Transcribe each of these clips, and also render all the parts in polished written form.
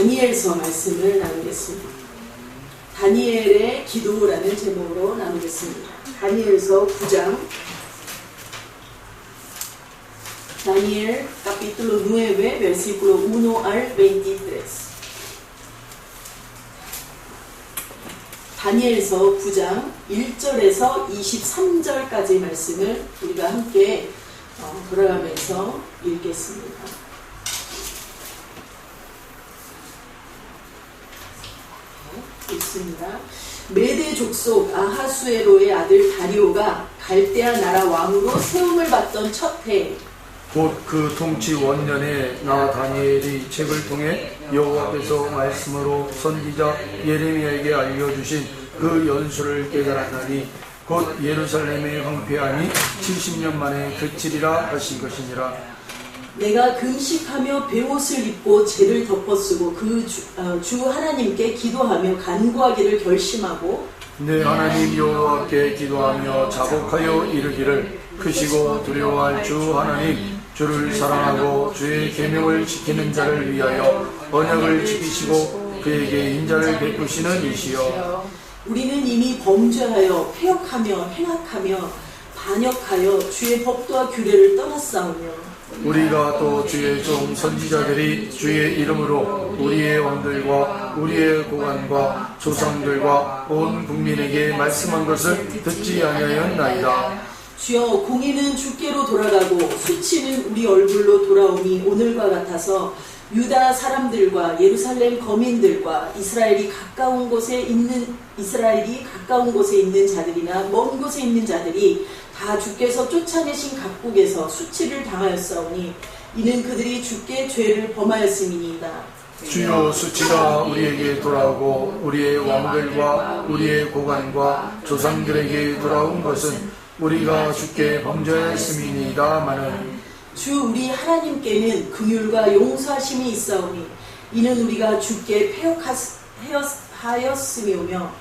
다니엘서 말씀을 나누겠습니다. 다니엘의 기도라는 제목으로 나누겠습니다. 다니엘서 9장. Daniel capítulo 9 versículo 1 al 23. 다니엘서 9장 1절에서 23절까지 말씀을 우리가 함께 돌아가면서 읽겠습니다. 읽습니다. 메대 족속 아하수에로의 아들 다리오가 갈대아 나라 왕으로 세움을 받던 첫 해, 곧 그 통치 원년에 나 다니엘이 책을 통해 여호와께서 말씀으로 선지자 예레미야에게 알려주신 그 연수를 깨달았나니 곧 예루살렘의 황폐함이 70년 만에 그치리라 하신 것이니라. 내가 금식하며 베옷을 입고 재를 덮어쓰고 그 주 하나님께 기도하며 간구하기를 결심하고 내 하나님 여호와께 기도하며 자복하여 이르기를 크시고 두려워할 주 하나님 주를 사랑하고 주의 계명을 지키는 자를 위하여 언약을 지키시고 그에게 인자를 베푸시는 이시여. 우리는 이미 범죄하여 패역하며 행악하며 반역하여 주의 법도와 규례를 떠났사오며 우리가 또 주의 종 선지자들이 주의 이름으로 우리의 왕들과 우리의 고관과 조상들과 온 국민에게 말씀한 것을 듣지 아니하였나이다. 주여, 공의는 주께로 돌아가고 수치는 우리 얼굴로 돌아오니 오늘과 같아서 유다 사람들과 예루살렘 거민들과 이스라엘이 가까운 곳에 있는 자들이나 먼 곳에 있는 자들이 다 주께서 쫓아내신 각국에서 수치를 당하였사오니 이는 그들이 주께 죄를 범하였음이니이다. 주여, 수치가 우리에게 돌아오고 우리의 왕들과 우리의 고관과 조상들에게 돌아온 것은 우리가 주께 범죄하였음이니이다마는 주 우리 하나님께는 긍휼과 용서하심이 있사오니 이는 우리가 주께 패역하였음이오며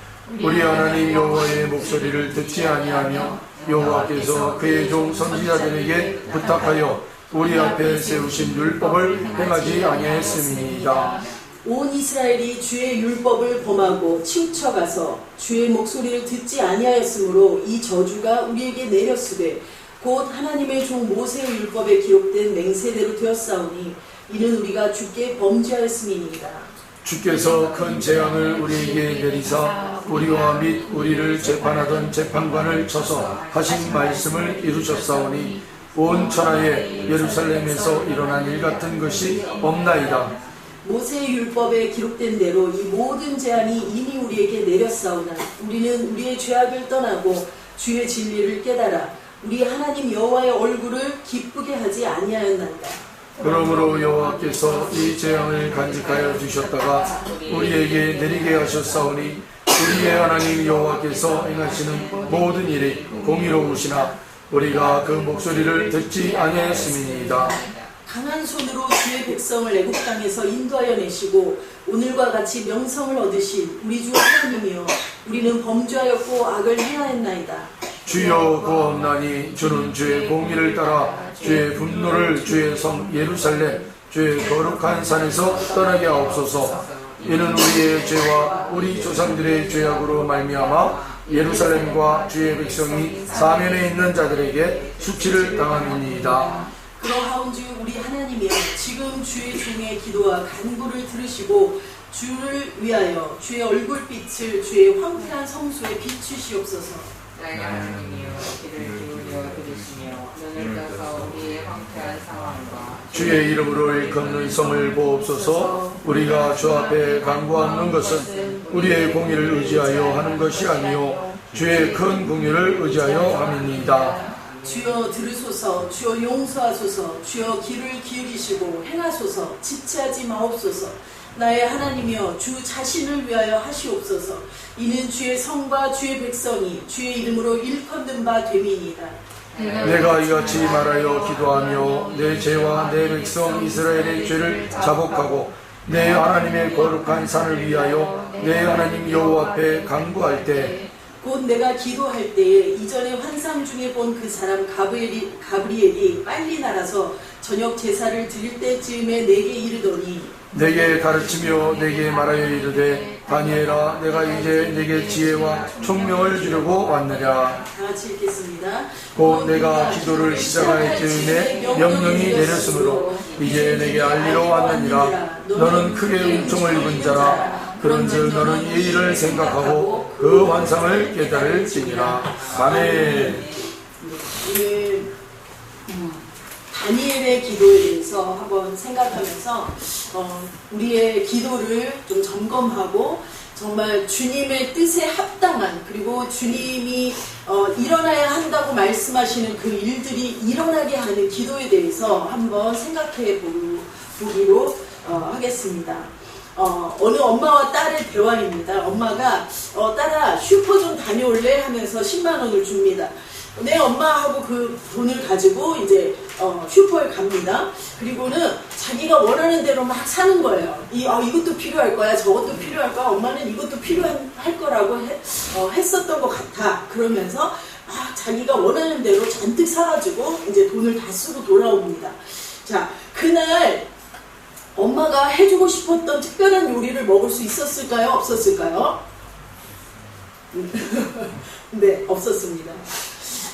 우리 하나님 여호와의 목소리를 듣지 아니하며 여호와께서 그의 종 선지자들에게 부탁하여 우리 앞에 세우신 율법을 행하지 아니하였음이니이다. 온 이스라엘이 주의 율법을 범하고 치우쳐가서 주의 목소리를 듣지 아니하였으므로 이 저주가 우리에게 내렸으되 곧 하나님의 종 모세의 율법에 기록된 맹세대로 되었사오니 이는 우리가 주께 범죄하였음이니이다. 주께서 큰 재앙을 우리에게 내리사 우리와 및 우리를 재판하던 재판관을 쳐서 하신 말씀을 이루셨사오니 온 천하에 예루살렘에서 일어난 일 같은 것이 없나이다. 모세의 율법에 기록된 대로 이 모든 재앙이 이미 우리에게 내렸사오나 우리는 우리의 죄악을 떠나고 주의 진리를 깨달아 우리 하나님 여호와의 얼굴을 기쁘게 하지 아니하였나이다. 그러므로 여호와께서 이 재앙을 간직하여 주셨다가 우리에게 내리게 하셨사오니 우리의 하나님 여호와께서 행하시는 모든 일이 공의로우시나 우리가 그 목소리를 듣지 아니하였음이니이다. 강한 손으로 주의 백성을 애굽 땅에서 인도하여 내시고 오늘과 같이 명성을 얻으신 우리 주 하나님이여 우리는 범죄하였고 악을 행하였나이다. 주여, 구하옵나니 주는 주의 공의를 따라 주의 분노를 주의 성 예루살렘 주의 거룩한 산에서 떠나게 하옵소서. 이는 우리의 죄와 우리 조상들의 죄악으로 말미암아 예루살렘과 주의 백성이 사면에 있는 자들에게 수치를 당함이니이다. 그러하온즉 우리 하나님이여 지금 주의 종의 기도와 간구를 들으시고 주를 위하여 주의 얼굴빛을 주의 황폐한 성소에 비추시옵소서. 나의 하나님이여 귀를 기울여 들으시며 눈을 떠서 우리의 황폐한 상황과 주의 이름으로 일컫는 성을 보옵소서. 우리가 주 앞에 간구하는 것은 우리의 공의를 의지하여 하는 것이 아니요 주의 큰 공의를 의지하여 함이니이다. 주여 들으소서. 주여 용서하소서. 주여 귀를 기울이시고 행하소서. 지체하지 마옵소서. 나의 하나님이여 주 자신을 위하여 하시옵소서. 이는 주의 성과 주의 백성이 주의 이름으로 일컫는 바 됨이니이다. 내가 이같이 말하여 기도하며 내 죄와 내 백성 이스라엘의 죄를 자복하고 내 하나님의 거룩한 산을 위하여 내 하나님 여호와 앞에 간구할 때 곧 내가 기도할 때에 이전에 환상 중에 본 그 사람 가브리엘이 빨리 날아서 저녁 제사를 드릴 때쯤에 내게 이르더니 내게 가르치며 내게 말하여 이르되 다니엘아 내가 이제 내게 지혜와 총명을 주려고 왔느냐. 다 같이 읽겠습니다. 곧 내가 기도를 시작할 즈음에 명령이 내렸으므로 이제 내게 알리러 왔느니라. 너는 크게 은총을 입은 자라. 그런즉 너는 이 일을 생각하고 그 환상을 깨달을지니라. 아멘. 오늘 다니엘의 기도에 대해서 한번 생각하면서 우리의 기도를 좀 점검하고 정말 주님의 뜻에 합당한, 그리고 주님이 일어나야 한다고 말씀하시는 그 일들이 일어나게 하는 기도에 대해서 한번 생각해 보기로 하겠습니다. 어느 엄마와 딸의 대화입니다. 엄마가 딸아 슈퍼 좀 다녀올래 하면서 10만 원을 줍니다. 내 엄마하고 그 돈을 가지고 이제 슈퍼에 갑니다. 그리고는 자기가 원하는 대로 막 사는 거예요. 이것도 필요할 거야, 저것도 필요할 거야, 엄마는 이것도 필요할 거라고 했었던 것 같아. 그러면서 자기가 원하는 대로 잔뜩 사가지고 이제 돈을 다 쓰고 돌아옵니다. 자, 그날 엄마가 해주고 싶었던 특별한 요리를 먹을 수 있었을까요? 없었을까요? 네, 없었습니다.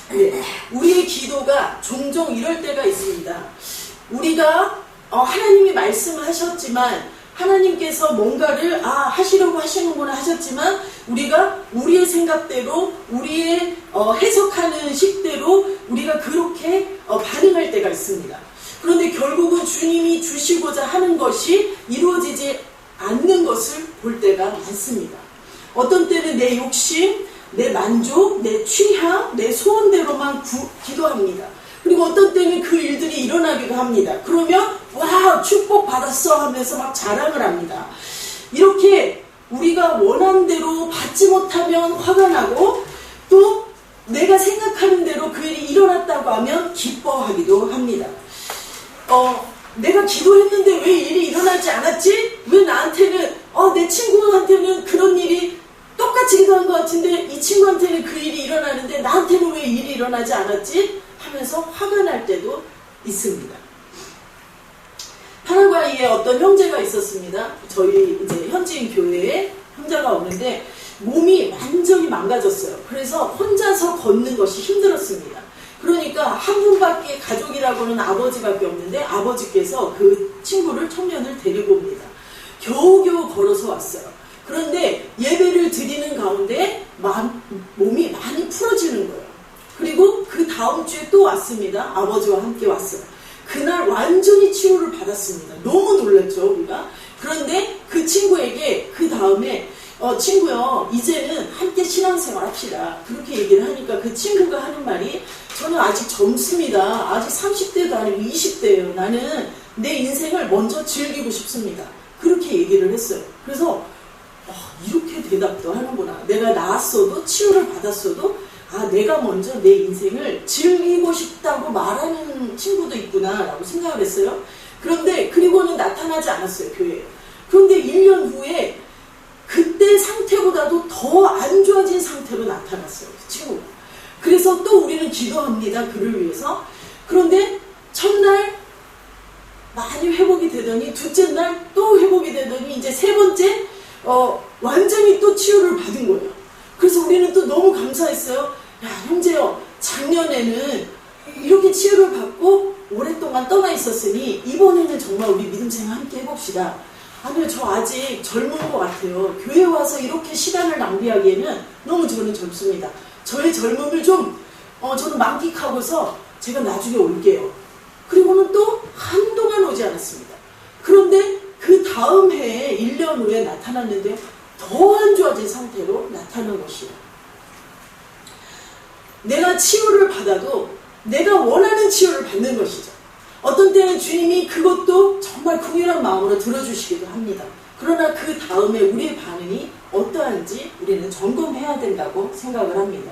네, 우리의 기도가 종종 이럴 때가 있습니다. 우리가 하나님이 말씀하셨지만, 하나님께서 뭔가를 하시려고 하시는구나 하셨지만, 우리가 우리의 생각대로, 우리의 해석하는 식대로 우리가 그렇게 반응할 때가 있습니다. 그런데 결국은 주님이 주시고자 하는 것이 이루어지지 않는 것을 볼 때가 많습니다. 어떤 때는 내 욕심, 내 만족, 내 취향, 내 소원대로만 기도합니다. 그리고 어떤 때는 그 일들이 일어나기도 합니다. 그러면 와 축복 받았어 하면서 막 자랑을 합니다. 이렇게 우리가 원하는 대로 받지 못하면 화가 나고, 또 내가 생각하는 대로 그 일이 일어났다고 하면 기뻐하기도 합니다. 내가 기도했는데 왜 일이 일어나지 않았지? 왜 나한테는 내 친구한테는 그런 일이 똑같이 기도한 것 같은데 이 친구한테는 그 일이 일어나는데 나한테는 왜 일이 일어나지 않았지? 하면서 화가 날 때도 있습니다. 파라과이에 어떤 형제가 있었습니다. 저희 이제 현지인 교회에 형제가 오는데 몸이 완전히 망가졌어요. 그래서 혼자서 걷는 것이 힘들었습니다. 그러니까 한 분밖에, 가족이라고는 아버지밖에 없는데 아버지께서 그 친구를, 청년을 데리고 옵니다. 겨우겨우 걸어서 왔어요. 그런데 예배를 드리는 가운데 몸이 많이 풀어지는 거예요. 그리고 그 다음 주에 또 왔습니다. 아버지와 함께 왔어요. 그날 완전히 치유를 받았습니다. 너무 놀랐죠, 우리가. 그런데 그 친구에게 그 다음에 친구요, 이제는 함께 신앙생활 합시다. 그렇게 얘기를 하니까 그 친구가 하는 말이, 저는 아직 젊습니다. 아직 30대도 아니고 20대예요. 나는 내 인생을 먼저 즐기고 싶습니다. 그렇게 얘기를 했어요. 그래서 이렇게 대답도 하는구나. 내가 나았어도, 치유를 받았어도 내가 먼저 내 인생을 즐기고 싶다고 말하는 친구도 있구나 라고 생각을 했어요. 그런데 그리고는 나타나지 않았어요, 교회에. 그런데 1년 후에 그때 상태보다도 더 안 좋아진 상태로 나타났어요, 그 친구가. 그래서 또 우리는 기도합니다, 그를 위해서. 그런데 첫날 많이 회복이 되더니, 둘째 날 또 회복이 되더니, 이제 세 번째 완전히 또 치유를 받은 거예요. 그래서 우리는 또 너무 감사했어요. 야, 형제요, 작년에는 이렇게 치유를 받고 오랫동안 떠나 있었으니 이번에는 정말 우리 믿음생활 함께 해봅시다. 아니요, 저 아직 젊은 것 같아요. 교회 와서 이렇게 시간을 낭비하기에는 너무 저는 젊습니다. 저의 젊음을 좀 저는 만끽하고서 제가 나중에 올게요. 그리고는 또 한동안 오지 않았습니다. 그런데 그 다음 해에 1년 후에 나타났는데 더 안 좋아진 상태로 나타난 것이에요. 내가 치유를 받아도 내가 원하는 치유를 받는 것이죠. 어떤 때는 주님이 그것도 정말 긍휼한 마음으로 들어주시기도 합니다. 그러나 그 다음에 우리의 반응이 어떠한지 우리는 점검해야 된다고 생각을 합니다.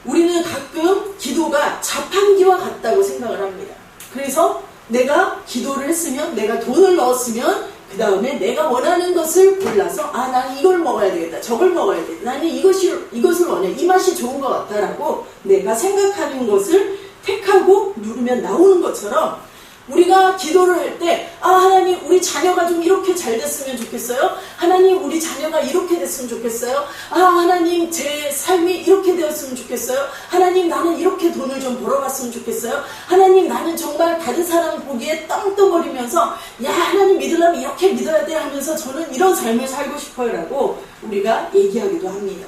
우리는 가끔 기도가 자판기와 같다고 생각을 합니다. 그래서 내가 기도를 했으면, 내가 돈을 넣었으면 그 다음에 내가 원하는 것을 골라서 나는 이걸 먹어야 되겠다, 저걸 먹어야 되겠다, 나는 이것을 원해, 이 맛이 좋은 것 같다라고 내가 생각하는 것을 택하고 누르면 나오는 것처럼 우리가 기도를 할 때 하나님 우리 자녀가 좀 이렇게 잘 됐으면 좋겠어요. 하나님 우리 자녀가 이렇게 됐으면 좋겠어요. 하나님 제 삶이 이렇게 되었으면 좋겠어요. 하나님 나는 이렇게 돈을 좀 벌어봤으면 좋겠어요. 하나님 나는 정말 다른 사람 보기에 떵떵거리면서 하나님 믿으려면 이렇게 믿어야 돼 하면서 저는 이런 삶을 살고 싶어요 라고 우리가 얘기하기도 합니다.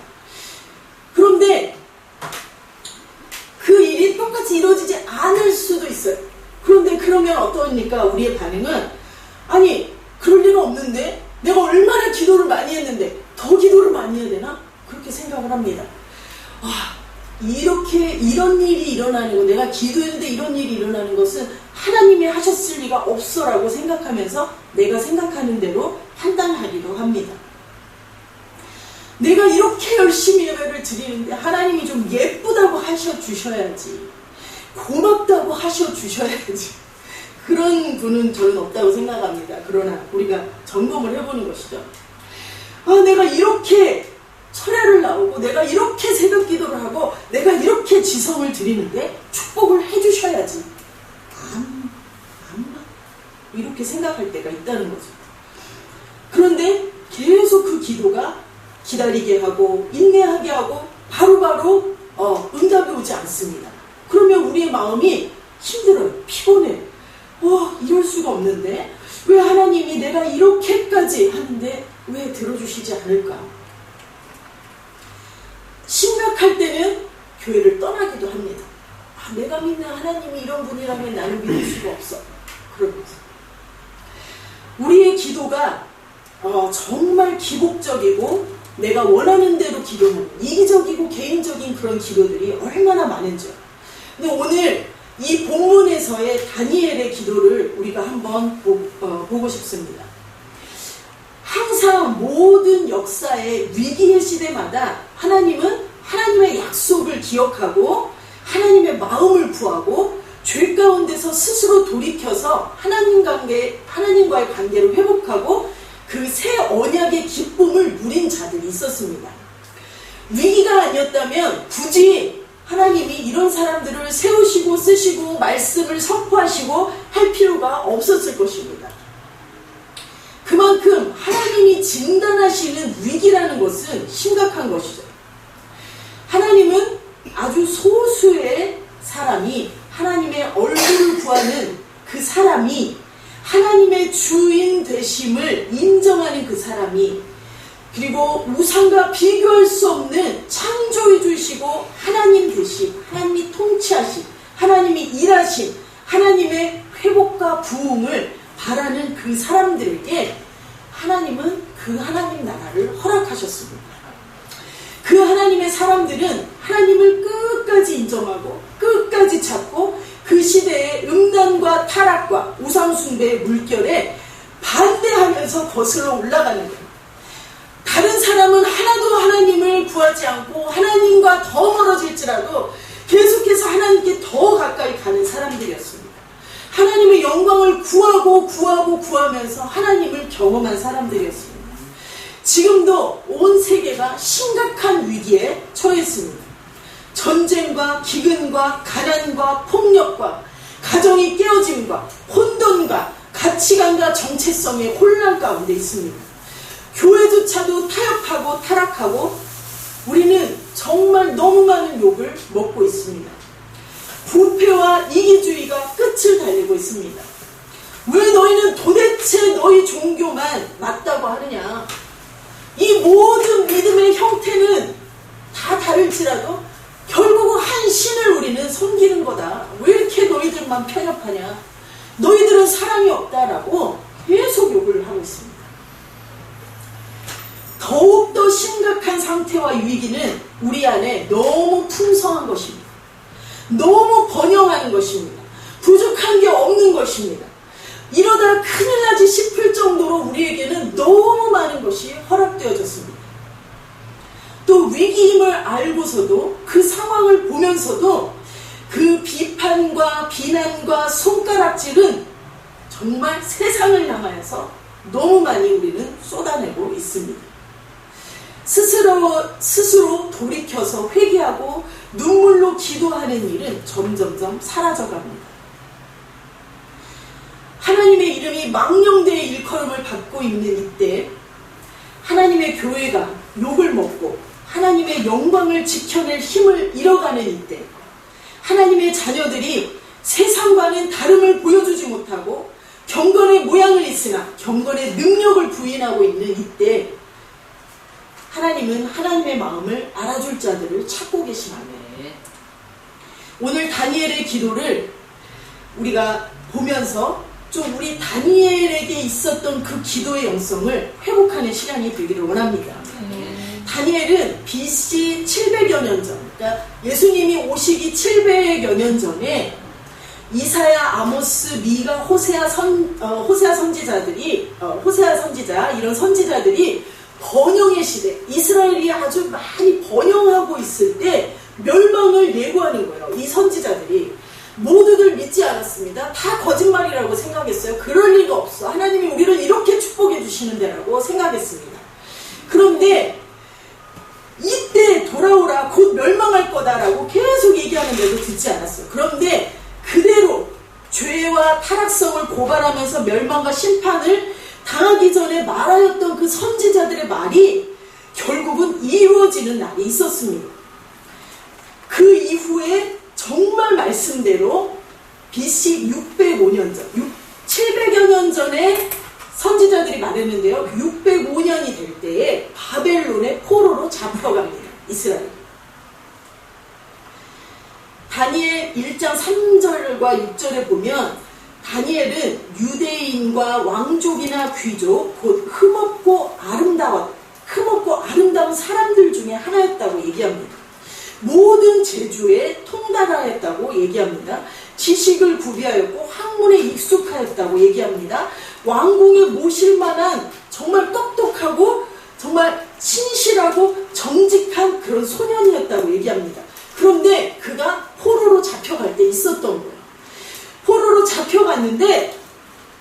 그런데 그 일이 똑같이 이루어지지 않을 수도 있어요. 그런데 그러면 어떠합니까? 우리의 반응은 아니 그럴 리가 없는데 내가 얼마나 기도를 많이 했는데 더 기도를 많이 해야 되나? 그렇게 생각을 합니다. 이런 일이 일어나는 거, 내가 기도했는데 이런 일이 일어나는 것은 하나님이 하셨을 리가 없어라고 생각하면서 내가 생각하는 대로 판단하기도 합니다. 내가 이렇게 열심히 예배를 드리는데 하나님이 좀 예쁘다고 하셔주셔야지, 고맙다고 하셔주셔야지, 그런 분은 저는 없다고 생각합니다. 그러나 우리가 점검을 해보는 것이죠. 내가 이렇게 철야를 나오고 내가 이렇게 새벽 기도를 하고 내가 이렇게 지성을 드리는데 축복을 해주셔야지, 이렇게 생각할 때가 있다는 거죠. 그런데 계속 그 기도가 기다리게 하고 인내하게 하고 바로바로 응답이 오지 않습니다. 그러면 우리의 마음이 힘들어요. 피곤해. 이럴 수가 없는데 왜 하나님이 내가 이렇게까지 하는데 왜 들어주시지 않을까? 심각할 때는 교회를 떠나기도 합니다. 내가 믿는 하나님이 이런 분이라면 나는 믿을 수가 없어. 그러면서 우리의 기도가 정말 기복적이고 내가 원하는 대로 기도하는 이기적이고 개인적인 그런 기도들이 얼마나 많은지요. 근데 오늘 이 본문에서의 다니엘의 기도를 우리가 한번 보고 싶습니다. 항상 모든 역사의 위기의 시대마다 하나님은 하나님의 약속을 기억하고 하나님의 마음을 구하고 죄 가운데서 스스로 돌이켜서 하나님과의 관계를 회복하고 그 새 언약의 기쁨을 누린 자들이 있었습니다. 위기가 아니었다면 굳이 하나님이 이런 사람들을 세우시고 쓰시고 말씀을 선포하시고 할 필요가 없었을 것입니다. 그만큼 하나님이 진단하시는 위기라는 것은 심각한 것이죠. 하나님은 아주 소수의 사람이 하나님의 얼굴을 구하는 그 사람이 하나님의 주인 되심을 인정하는 그 사람이 그리고 우상과 비교할 수 없는 창조해 주시고 하나님 되심, 하나님이 통치하심, 하나님이 일하심, 하나님의 회복과 부흥을 바라는 그 사람들에게 하나님은 그 하나님 나라를 허락하셨습니다. 그 하나님의 사람들은 하나님을 끝까지 인정하고 끝까지 찾고 그 시대의 음란과 타락과 우상숭배의 물결에 반대하면서 거슬러 올라가는 거예요. 다른 사람은 하나도 하나님을 구하지 않고 하나님과 더 멀어질지라도 계속해서 하나님께 더 가까이 가는 사람들이었습니다. 하나님의 영광을 구하면서 하나님을 경험한 사람들이었습니다. 지금도 온 세계가 심각한 위기에 처했습니다. 전쟁과 기근과 가난과 폭력과 가정이 깨어짐과 혼돈과 가치관과 정체성의 혼란 가운데 있습니다. 교회조차도 타협하고 타락하고 우리는 정말 너무 많은 욕을 먹고 있습니다. 부패와 이기주의가 끝을 달리고 있습니다. 왜 너희는 도대체 너희 종교만 맞다고 하느냐? 이 모든 믿음의 형태는 다 다를지라도 결국은 한 신을 우리는 섬기는 거다. 왜 이렇게 너희들만 편협하냐? 너희들은 사랑이 없다라고 계속 욕을 하고 있습니다. 더욱더 심각한 상태와 위기는 우리 안에 너무 풍성한 것입니다. 너무 번영하는 것입니다. 부족한 게 없는 것입니다. 이러다 큰일 나지 싶을 정도로 우리에게는 너무 많은 것이 허락되어졌습니다. 또 위기임을 알고서도 그 상황을 보면서도 그 비판과 비난과 손가락질은 정말 세상을 향하여서 너무 많이 우리는 쏟아내고 있습니다. 스스로 돌이켜서 회개하고 눈물로 기도하는 일은 점점점 사라져갑니다. 하나님의 이름이 망령되의 일컬음을 받고 있는 이때 하나님의 교회가 욕을 먹고 하나님의 영광을 지켜낼 힘을 잃어가는 이때 하나님의 자녀들이 세상과는 다름을 보여주지 못하고 경건의 모양을 있으나 경건의 능력을 부인하고 있는 이때 하나님은 하나님의 마음을 알아줄 자들을 찾고 계시나요? 오늘 다니엘의 기도를 우리가 보면서 좀 우리 다니엘에게 있었던 그 기도의 영성을 회복하는 시간이 되기를 원합니다. 다니엘은 BC 700여 년 전, 그러니까 예수님이 오시기 700여 년 전에 이사야, 아모스, 미가, 호세아 선지자 이런 선지자들이 번영의 시대, 이스라엘이 아주 많이 번영하고 있을 때 멸망을 예고하는 거예요. 이 선지자들이 모두들 믿지 않았습니다. 다 거짓말이라고 생각했어요. 그럴 리가 없어. 하나님이 우리를 이렇게 축복해 주시는데라고 생각했습니다. 그런데 이때 돌아오라, 곧 멸망할 거다라고 계속 얘기하는데도 듣지 않았어요. 그런데 그대로 죄와 타락성을 고발하면서 멸망과 심판을 당하기 전에 말하였던 그 선지자들의 말이 결국은 이루어지는 날이 있었습니다. 그 이후에 정말 말씀대로 BC 605년 전, 700여 년 전에 선지자들이 말했는데요. 605년이 될 때에 바벨론의 포로로 잡혀갑니다. 이스라엘. 다니엘 1장 3절과 6절에 보면 다니엘은 유대인과 왕족이나 귀족, 곧 흠없고 아름다운 사람들 중에 하나였다고 얘기합니다. 모든 재주에 통달하였다고 얘기합니다. 지식을 구비하였고 학문에 익숙하였다고 얘기합니다. 왕궁에 모실 만한 정말 똑똑하고 정말 신실하고 정직한 그런 소년이었다고 얘기합니다. 그런데 그가 포로로 잡혀갈 때 있었던 거예요. 포로로 잡혀갔는데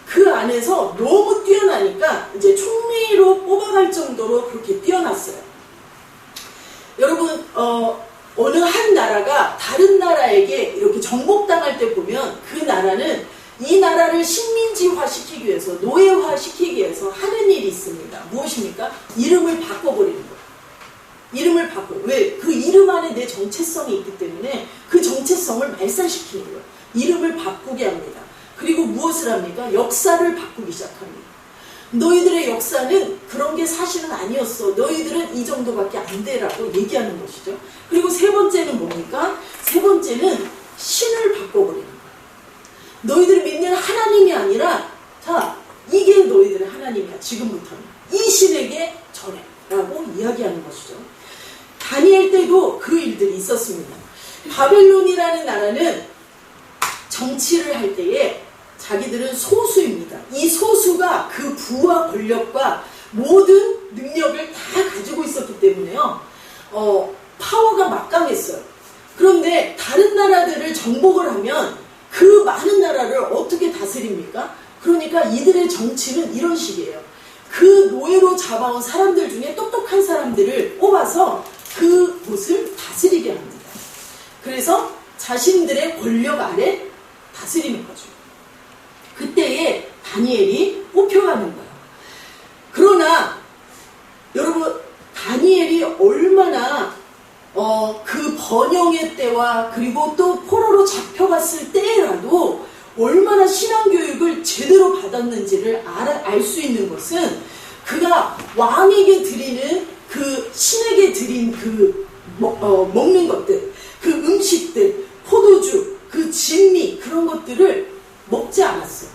그 안에서 너무 뛰어나니까 이제 총리로 뽑아갈 정도로 그렇게 뛰어났어요. 여러분, 어느 한 나라가 다른 나라에게 이렇게 정복당할 때 보면 그 나라는 이 나라를 식민지화 시키기 위해서, 노예화 시키기 위해서 하는 일이 있습니다. 무엇입니까? 이름을 바꿔버리는 거예요. 이름을 바꿔. 왜? 그 이름 안에 내 정체성이 있기 때문에 그 정체성을 말살시키는 거예요. 이름을 바꾸게 합니다. 그리고 무엇을 합니까? 역사를 바꾸기 시작합니다. 너희들의 역사는 그런 게 사실은 아니었어. 너희들은 이 정도밖에 안 돼라고 얘기하는 것이죠. 그리고 세 번째는 뭡니까? 세 번째는 신을 바꿔버리는 거예요. 너희들이 믿는 하나님이 아니라 자, 이게 너희들의 하나님이야. 지금부터는. 이 신에게 절해 라고 이야기하는 것이죠. 다니엘 때도 그 일들이 있었습니다. 바벨론이라는 나라는 정치를 할 때에 자기들은 소수입니다. 이 소수가 그 부와 권력과 모든 능력을 다 가지고 있었기 때문에요. 파워가 막강했어요. 그런데 다른 나라들을 정복을 하면 그 많은 나라를 어떻게 다스립니까? 그러니까 이들의 정치는 이런 식이에요. 그 노예로 잡아온 사람들 중에 똑똑한 사람들을 뽑아서 그곳을 다스리게 합니다. 그래서 자신들의 권력 아래 다스리는 거죠. 그때에 다니엘이 뽑혀가는 거예요. 그러나 여러분, 다니엘이 얼마나 그 번영의 때와 그리고 또 포로로 잡혀갔을 때라도 얼마나 신앙교육을 제대로 받았는지를 알 수 있는 것은 그가 왕에게 드리는 그 신에게 드린 그 먹는 것들, 그 음식들, 포도주, 그 진미, 그런 것들을 먹지 않았어요.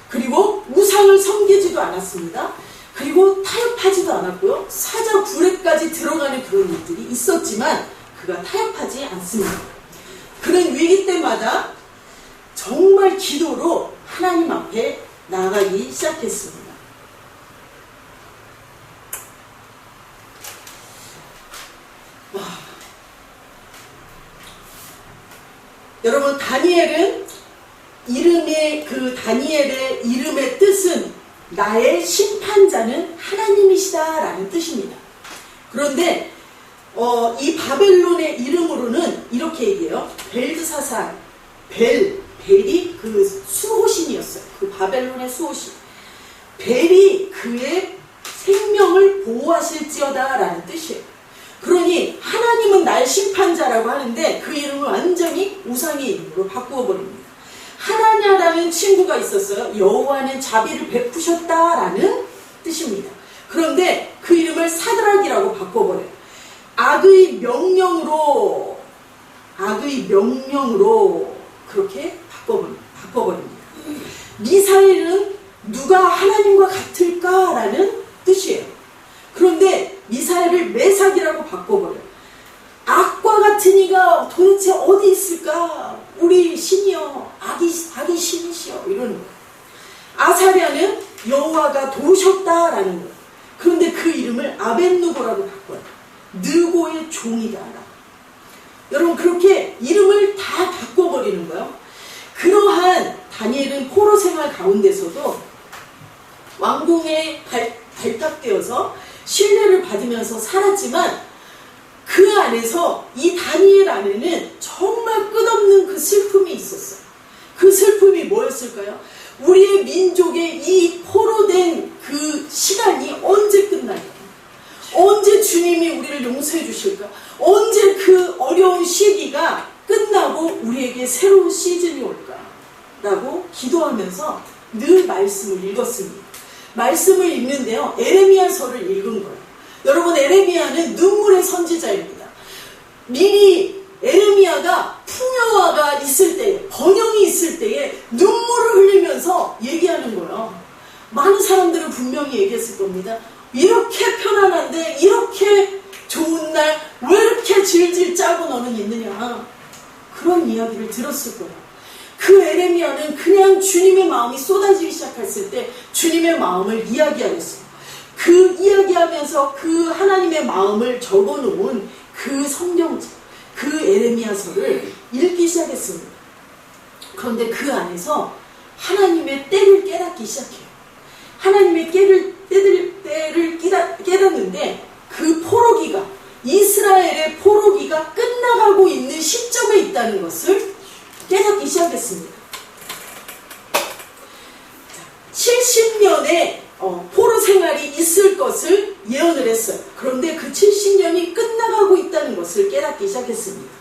그리고 우상을 섬기지도 않았습니다. 그리고 타협하지도 않았고요. 사자 굴에까지 들어가는 그런 일들이 있었지만 그가 타협하지 않습니다. 그런 위기 때마다 정말 기도로 하나님 앞에 나아가기 시작했습니다. 여러분, 다니엘은 다니엘의 이름의 뜻은 나의 심판자는 하나님이시다라는 뜻입니다. 그런데 이 바벨론의 이름으로는 이렇게 얘기해요. 벨드사살, 벨이 그 수호신이었어요. 그 바벨론의 수호신. 벨이 그의 생명을 보호하실지어다 라는 뜻이에요. 그러니 하나님은 나의 심판자라고 하는데 그 이름을 완전히 우상의 이름으로 바꾸어 버립니다. 하나냐라는 친구가 있었어요. 여호와는 자비를 베푸셨다라는 뜻입니다. 그런데 그 이름을 사드락이라고 바꿔버려요. 악의 명령으로 그렇게 바꿔버립니다. 미사엘은 누가 하나님과 같을까라는 뜻이에요. 그런데 미사엘을 메삭이라고 바꿔버려요. 악과 같은 이가 도대체 어디 있을까? 우리 신이여, 악이 신이시여, 이러는 거예요. 아사랴는 여호와가 도우셨다라는 거예요. 그런데 그 이름을 아벤누고라고 바꿔요. 느고의 종이다. 여러분, 그렇게 이름을 다 바꿔버리는 거예요. 그러한 다니엘은 포로 생활 가운데서도 왕궁에 발탁되어서 신뢰를 받으면서 살았지만 그 안에서 이 다니엘 안에는 정말 끝없는 그 슬픔이 있었어요. 그 슬픔이 뭐였을까요? 우리의 민족의 이 포로된 그 시간이 언제 끝날까? 언제 주님이 우리를 용서해 주실까? 언제 그 어려운 시기가 끝나고 우리에게 새로운 시즌이 올까? 라고 기도하면서 늘 말씀을 읽었습니다. 말씀을 읽는데요, 에레미야서를 읽은 거예요. 여러분, 에레미야는 눈물의 선지자입니다. 미리 에레미야가 풍요가 있을 때, 번영이 있을 때에 눈물을 흘리면서 얘기하는 거예요. 많은 사람들은 분명히 얘기했을 겁니다. 이렇게 편안한데, 이렇게 좋은 날 왜 이렇게 질질 짜고 너는 있느냐, 그런 이야기를 들었을 거예요. 그 에레미야는 그냥 주님의 마음이 쏟아지기 시작했을 때 주님의 마음을 이야기하였어요. 그 이야기하면서 그 하나님의 마음을 적어놓은 그 성경책, 그 에레미야서를 읽기 시작했습니다. 그런데 그 안에서 하나님의 때를 깨닫기 시작해요. 하나님의 때를 깨닫는데 그 포로기가, 이스라엘의 포로기가 끝나가고 있는 시점에 있다는 것을 깨닫기 시작했습니다. 70년의 포로 생활이 있을 것을 예언을 했어요. 그런데 그 70년이 끝나가고 있다는 것을 깨닫기 시작했습니다.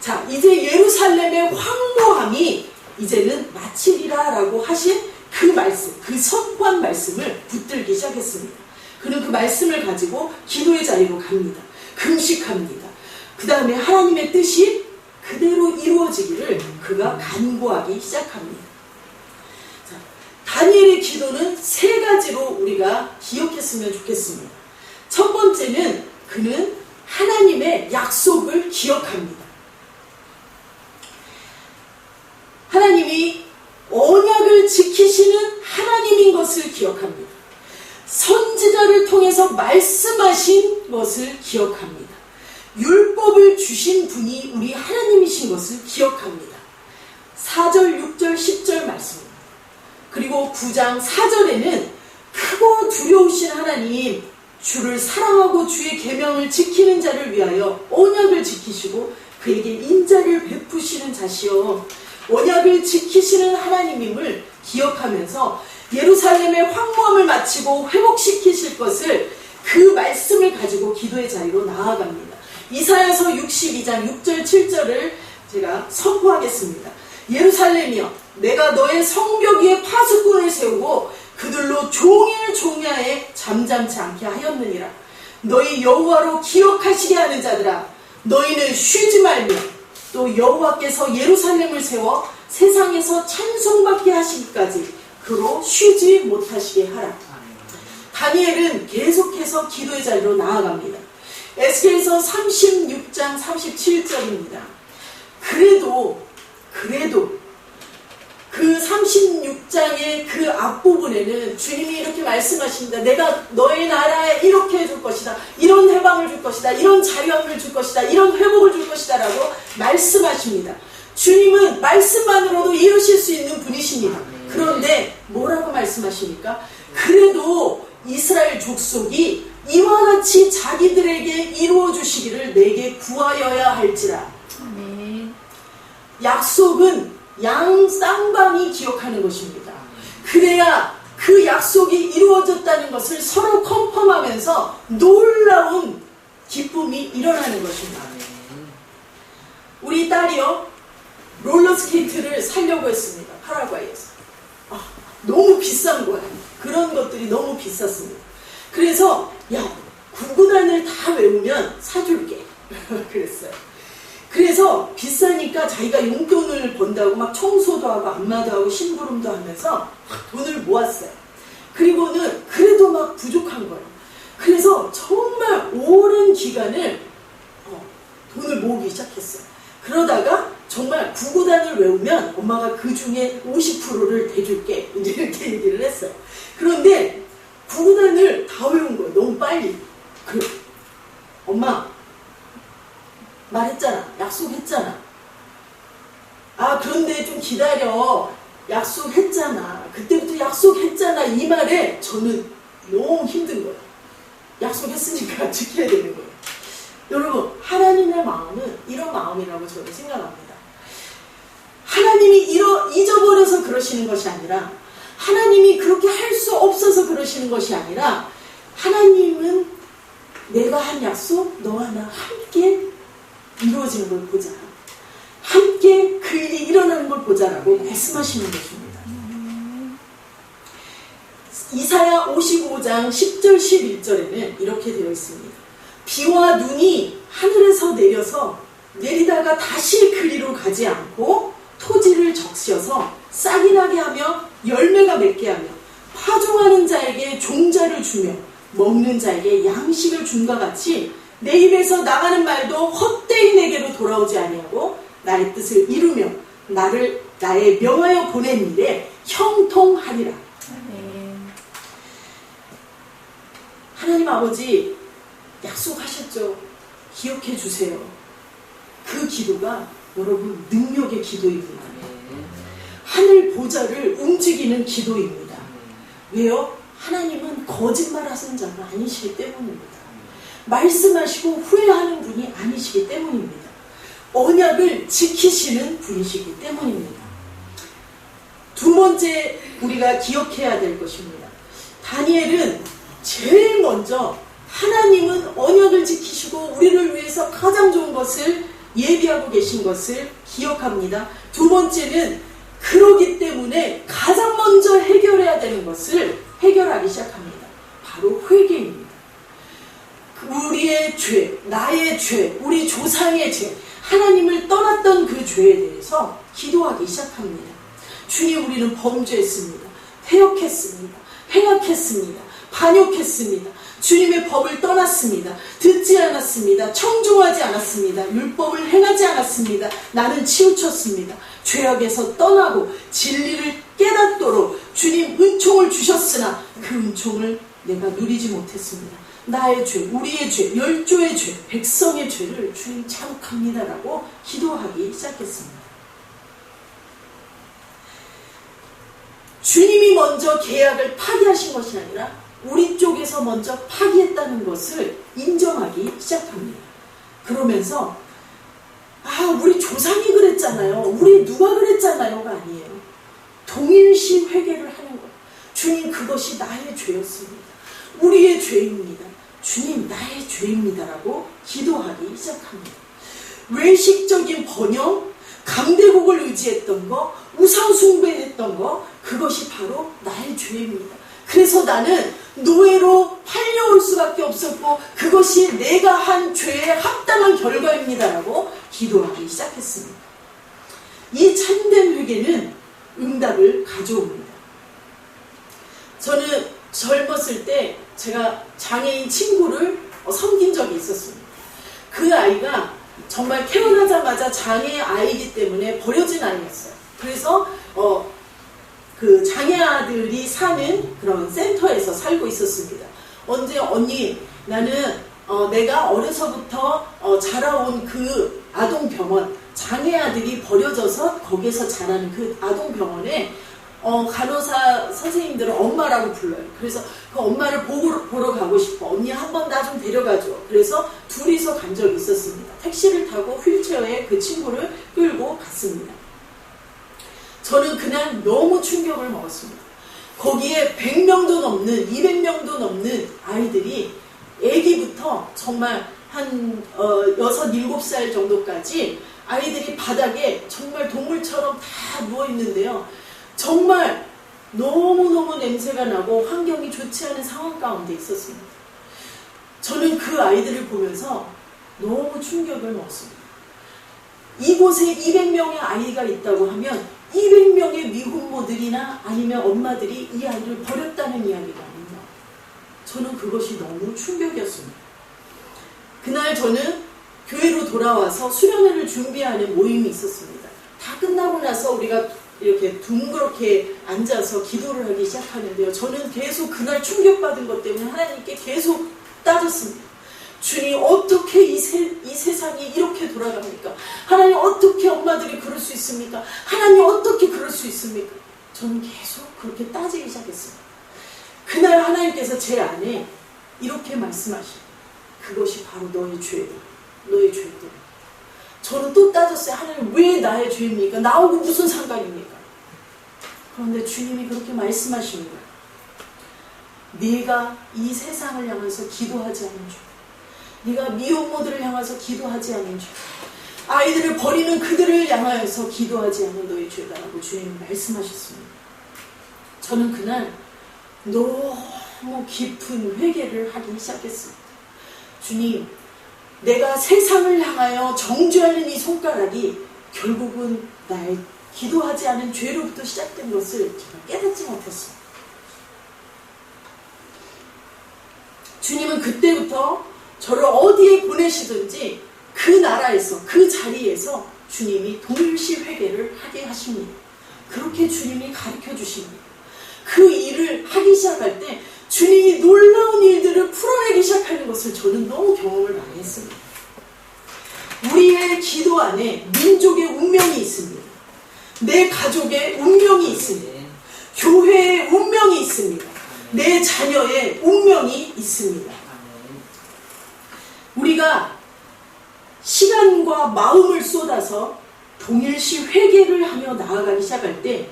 자, 이제 예루살렘의 황무함이 이제는 마치리라 라고 하신 그 말씀, 그 선포한 말씀을 붙들기 시작했습니다. 그는 그 말씀을 가지고 기도의 자리로 갑니다. 금식합니다. 그 다음에 하나님의 뜻이 그대로 이루어지기를 그가 간구하기 시작합니다. 자, 다니엘의 기도는 세 가지로 우리가 기억했으면 좋겠습니다. 첫 번째는 그는 하나님의 약속을 기억합니다. 하나님이 언약을 지키시는 하나님인 것을 기억합니다. 선지자를 통해서 말씀하신 것을 기억합니다. 율법을 주신 분이 우리 하나님이신 것을 기억합니다. 4절, 6절, 10절 말씀입니다. 그리고 9장 4절에는 크고 두려우신 하나님, 주를 사랑하고 주의 계명을 지키는 자를 위하여 언약을 지키시고 그에게 인자를 베푸시는 자시여, 언약을 지키시는 하나님임을 기억하면서 예루살렘의 황무함을 마치고 회복시키실 것을, 그 말씀을 가지고 기도의 자리로 나아갑니다. 이사야서 62장 6절 7절을 제가 선포하겠습니다. 예루살렘이여, 내가 너의 성벽 위에 파수꾼을 세우고 그들로 종일 종야에 잠잠치 않게 하였느니라. 너희 여호와로 기억하시게 하는 자들아, 너희는 쉬지 말며 또 여호와께서 예루살렘을 세워 세상에서 찬송받게 하시기까지 그로 쉬지 못하시게 하라. 다니엘은 계속해서 기도의 자리로 나아갑니다. 에스겔서 36장 37절입니다. 그래도 그 36장의 그 앞부분에는 주님이 이렇게 말씀하십니다. 내가 너의 나라에 이렇게 해줄 것이다, 이런 해방을 줄 것이다, 이런 자유함을 줄 것이다, 이런 회복을 줄 것이다 라고 말씀하십니다. 주님은 말씀만으로도 이루실 수 있는 분이십니다. 그런데 뭐라고 말씀하십니까? 그래도 이스라엘 족속이 이와 같이 자기들에게 이루어 주시기를 내게 구하여야 할지라. 약속은 양 쌍방이 기억하는 것입니다. 그래야 그 약속이 이루어졌다는 것을 서로 컨펌하면서 놀라운 기쁨이 일어나는 것입니다. 우리 딸이요, 롤러스케이트를 사려고 했습니다. 파라과이에서. 너무 비싼 거야. 그런 것들이 너무 비쌌습니다. 그래서 야, 구구단을 다 외우면 사줄게. 그랬어요. 그래서 비싸니까 자기가 용돈을 번다고 막 청소도 하고 안마도 하고 심부름도 하면서 돈을 모았어요. 그리고는 그래도 막 부족한 거예요. 그래서 정말 오랜 기간을 돈을 모으기 시작했어요. 그러다가 정말 구구단을 외우면 엄마가 그 중에 50%를 대줄게, 이제 이렇게 얘기를 했어요. 그런데 구구단을 다 외운 거예요. 너무 빨리. 엄마 말했잖아. 약속했잖아. 그런데 좀 기다려. 약속했잖아. 그때부터 약속했잖아. 이 말에 저는 너무 힘든 거예요. 약속했으니까 지켜야 되는 거예요. 여러분, 하나님의 마음은 이런 마음이라고 저는 생각합니다. 하나님이 잊어버려서 그러시는 것이 아니라, 하나님이 그렇게 할 수 없어서 그러시는 것이 아니라, 하나님은 내가 한 약속 너와 나 함께 이루어지는 걸 보자. 함께 그 일이 일어나는 걸 보자라고 말씀하시는 것입니다. 이사야 55장 10절 11절에는 이렇게 되어 있습니다. 비와 눈이 하늘에서 내리다가 다시 그리로 가지 않고 토지를 적셔서 싹이 나게 하며 열매가 맺게 하며 파종하는 자에게 종자를 주며 먹는 자에게 양식을 준과 같이 내 입에서 나가는 말도 헛되이 내게로 돌아오지 아니하고 나의 뜻을 이루며 나의 명하여 보낸 일에 형통하리라. 하나님 아버지 약속하셨죠. 기억해 주세요. 그 기도가 여러분 능력의 기도입니다. 하늘 보좌를 움직이는 기도입니다. 왜요? 하나님은 거짓말 하시는 자가 아니시기 때문입니다. 말씀하시고 후회하는 분이 아니시기 때문입니다. 언약을 지키시는 분이시기 때문입니다. 두 번째 우리가 기억해야 될 것입니다. 다니엘은 제일 먼저 하나님은 언약을 지키시고 우리를 위해서 가장 좋은 것을 예비하고 계신 것을 기억합니다. 두 번째는 그러기 때문에 가장 먼저 해결해야 되는 것을 해결하기 시작합니다. 바로 회개입니다. 우리의 죄, 나의 죄, 우리 조상의 죄, 하나님을 떠났던 그 죄에 대해서 기도하기 시작합니다. 주님, 우리는 범죄했습니다. 패역했습니다. 행악했습니다. 반역했습니다. 주님의 법을 떠났습니다. 듣지 않았습니다. 청종하지 않았습니다. 율법을 행하지 않았습니다. 나는 치우쳤습니다. 죄악에서 떠나고 진리를 깨닫도록 주님 은총을 주셨으나 그 은총을 내가 누리지 못했습니다. 나의 죄, 우리의 죄, 열조의 죄, 백성의 죄를 주님 자복합니다라고 기도하기 시작했습니다. 주님이 먼저 계약을 파기하신 것이 아니라 우리 쪽에서 먼저 파기했다는 것을 인정하기 시작합니다. 그러면서 우리 조상이 그랬잖아요. 우리 누가 그랬잖아요가 아니에요. 동일시 회개를 하는 거예요. 주님, 그것이 나의 죄였습니다. 우리의 죄입니다. 주님, 나의 죄입니다라고 기도하기 시작합니다. 외식적인 번영, 강대국을 의지했던 거, 우상숭배했던 거, 그것이 바로 나의 죄입니다. 그래서 나는 노예로 팔려올 수밖에 없었고 그것이 내가 한 죄에 합당한 결과입니다라고 기도하기 시작했습니다. 이 참된 회개는 응답을 가져옵니다. 저는 젊었을 때 제가 장애인 친구를 섬긴 적이 있었습니다. 그 아이가 정말 태어나자마자 장애 아이이기 때문에 버려진 아이였어요. 그래서 그 장애아들이 사는 그런 센터에서 살고 있었습니다. 언니, 나는 내가 어려서부터 자라온 그 아동병원, 장애아들이 버려져서 거기서 자라는 그 아동병원에 간호사 선생님들은 엄마라고 불러요. 그래서 그 엄마를 보러 가고 싶어. 언니 한번 나 좀 데려가줘. 그래서 둘이서 간 적이 있었습니다. 택시를 타고 휠체어에 그 친구를 끌고 갔습니다. 저는 그날 너무 충격을 먹었습니다. 거기에 100명도 넘는 200명도 넘는 아이들이 애기부터 정말 한 6, 7살 정도까지 아이들이 바닥에 정말 동물처럼 다 누워있는데요. 정말 너무너무 냄새가 나고 환경이 좋지 않은 상황 가운데 있었습니다. 저는 그 아이들을 보면서 너무 충격을 먹었습니다. 이곳에 200명의 아이가 있다고 하면 200명의 미혼모들이나 아니면 엄마들이 이 아이를 버렸다는 이야기가 아닙니다. 저는 그것이 너무 충격이었습니다. 그날 저는 교회로 돌아와서 수련회를 준비하는 모임이 있었습니다. 다 끝나고 나서 우리가 이렇게 둥그렇게 앉아서 기도를 하기 시작하는데요. 저는 계속 그날 충격받은 것 때문에 하나님께 계속 따졌습니다. 주님, 어떻게 이 세상이 이렇게 돌아갑니까? 하나님, 어떻게 엄마들이 그럴 수 있습니까? 하나님, 어떻게 그럴 수 있습니까? 저는 계속 그렇게 따지기 시작했습니다. 그날 하나님께서 제 안에 이렇게 말씀하시고, 그것이 바로 너의 죄다. 너의 죄다. 저는 또 따졌어요. 하나님, 왜 나의 죄입니까? 나하고 무슨 상관입니까? 그런데 주님이 그렇게 말씀하시는 거예요. 네가 이 세상을 향해서 기도하지 않은 죄, 네가 미혼모들을 향해서 기도하지 않은 죄, 아이들을 버리는 그들을 향하여서 기도하지 않은 너의 죄다라고 주님이 말씀하셨습니다. 저는 그날 너무 깊은 회개를 하기 시작했습니다. 주님, 내가 세상을 향하여 정죄하는 이 손가락이 결국은 나의 기도하지 않은 죄로부터 시작된 것을 제가 깨닫지 못했습니다. 주님은 그때부터 저를 어디에 보내시든지 그 나라에서, 그 자리에서 주님이 동일시 회개를 하게 하십니다. 그렇게 주님이 가르쳐 주십니다. 그 일을 하기 시작할 때 주님이 놀라운 일들을 풀어내기 시작하는 것을 저는 너무 경험을 많이 했습니다. 우리의 기도 안에 민족의 운명이 있습니다. 내 가족의 운명이 있습니다. 교회의 운명이 있습니다. 내 자녀의 운명이 있습니다. 우리가 시간과 마음을 쏟아서 동일시 회개를 하며 나아가기 시작할 때